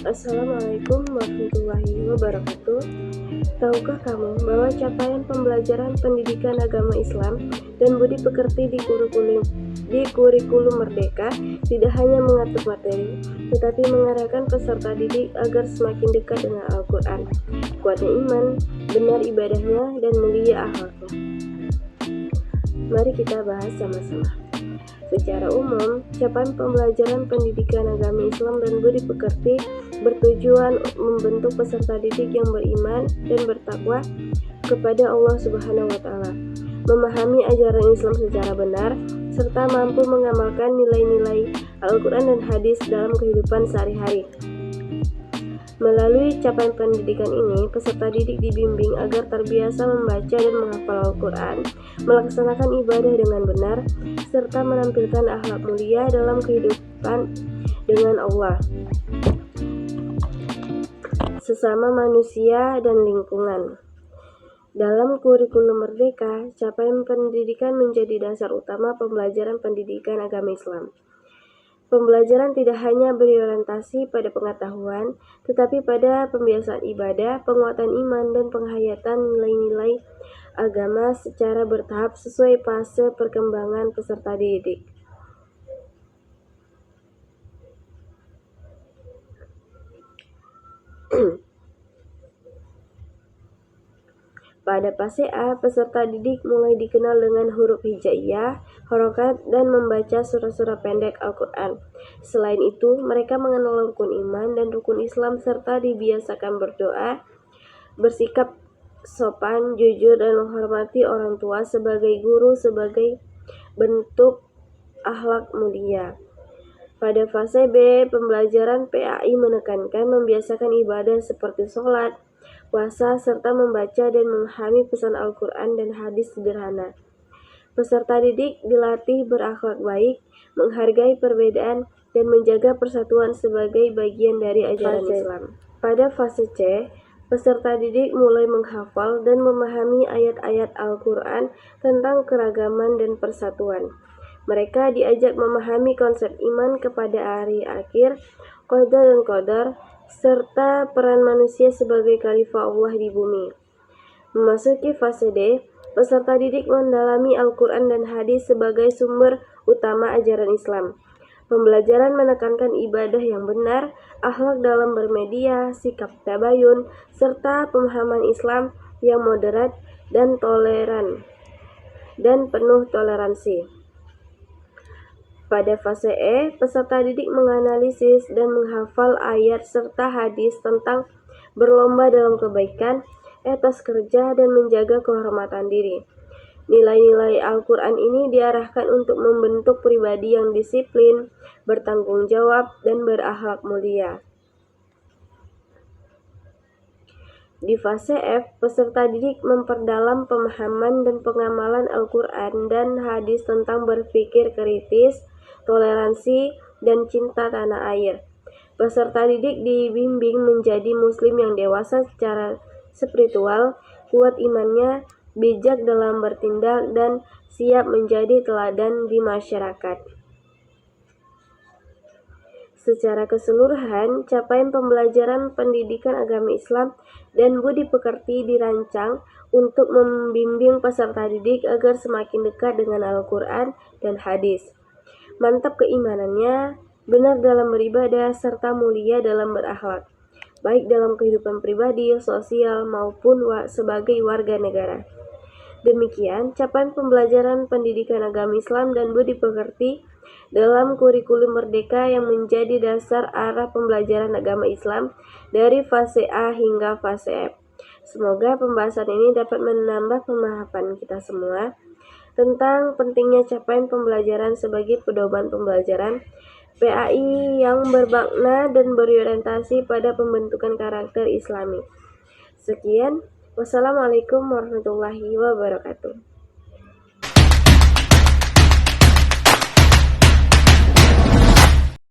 Assalamualaikum warahmatullahi wabarakatuh. Tahukah kamu bahwa capaian pembelajaran pendidikan agama Islam dan budi pekerti di kurikulum Merdeka tidak hanya mengatur materi, tetapi mengarahkan peserta didik agar semakin dekat dengan Al-Quran, kuatnya iman, benar ibadahnya, dan mulia akhlaknya. Mari kita bahas sama-sama. Secara umum, capaian pembelajaran pendidikan agama Islam dan budi pekerti bertujuan membentuk peserta didik yang beriman dan bertakwa kepada Allah Subhanahu wa Ta'ala, memahami ajaran Islam secara benar, serta mampu mengamalkan nilai-nilai Al-Quran dan hadis dalam kehidupan sehari-hari. Melalui capaian pendidikan ini, peserta didik dibimbing agar terbiasa membaca dan menghafal Al-Quran, melaksanakan ibadah dengan benar, serta menampilkan akhlak mulia dalam kehidupan dengan Allah, sesama manusia, dan lingkungan. Dalam kurikulum Merdeka, capaian pendidikan menjadi dasar utama pembelajaran pendidikan agama Islam. Pembelajaran tidak hanya berorientasi pada pengetahuan, tetapi pada pembiasaan ibadah, penguatan iman, dan penghayatan nilai-nilai agama secara bertahap sesuai fase perkembangan peserta didik. Pada fase A, peserta didik mulai dikenal dengan huruf hijaiyah, harokat, dan membaca surah-surah pendek Al-Quran. Selain itu, mereka mengenal rukun iman dan rukun Islam serta dibiasakan berdoa, bersikap sopan, jujur, dan menghormati orang tua sebagai guru sebagai bentuk akhlak mulia. Pada fase B, pembelajaran PAI menekankan membiasakan ibadah seperti sholat, puasa, serta membaca dan memahami pesan Al-Quran dan hadis sederhana. Peserta didik dilatih berakhlak baik, menghargai perbedaan, dan menjaga persatuan sebagai bagian dari ajaran Islam. Pada fase C, peserta didik mulai menghafal dan memahami ayat-ayat Al-Quran tentang keragaman dan persatuan. Mereka diajak memahami konsep iman kepada hari akhir, qada dan qadar, serta peran manusia sebagai khalifah Allah di bumi. Memasuki fase D, peserta didik mendalami Al-Quran dan hadis sebagai sumber utama ajaran Islam. Pembelajaran menekankan ibadah yang benar, akhlak dalam bermedia, sikap tabayun, serta pemahaman Islam yang moderat dan toleran dan penuh toleransi. Pada fase E, peserta didik menganalisis dan menghafal ayat serta hadis tentang berlomba dalam kebaikan, etos kerja, dan menjaga kehormatan diri. Nilai-nilai Al-Quran ini diarahkan untuk membentuk pribadi yang disiplin, bertanggung jawab, dan berakhlak mulia. Di fase F, peserta didik memperdalam pemahaman dan pengamalan Al-Quran dan hadis tentang berpikir kritis, toleransi, dan cinta tanah air. Peserta didik dibimbing menjadi muslim yang dewasa secara spiritual, kuat imannya, bijak dalam bertindak, dan siap menjadi teladan di masyarakat. Secara keseluruhan, capaian pembelajaran pendidikan agama Islam dan budi pekerti dirancang untuk membimbing peserta didik agar semakin dekat dengan Al-Quran dan hadis, mantap keimanannya, benar dalam beribadah, serta mulia dalam berakhlak, baik dalam kehidupan pribadi, sosial, maupun sebagai warga negara. Demikian capaian pembelajaran pendidikan agama Islam dan budi pekerti dalam kurikulum Merdeka yang menjadi dasar arah pembelajaran agama Islam dari fase A hingga fase F. Semoga pembahasan ini dapat menambah pemahaman kita semua tentang pentingnya capaian pembelajaran sebagai pedoman pembelajaran PAI yang bermakna dan berorientasi pada pembentukan karakter Islami. Sekian, wassalamualaikum warahmatullahi wabarakatuh.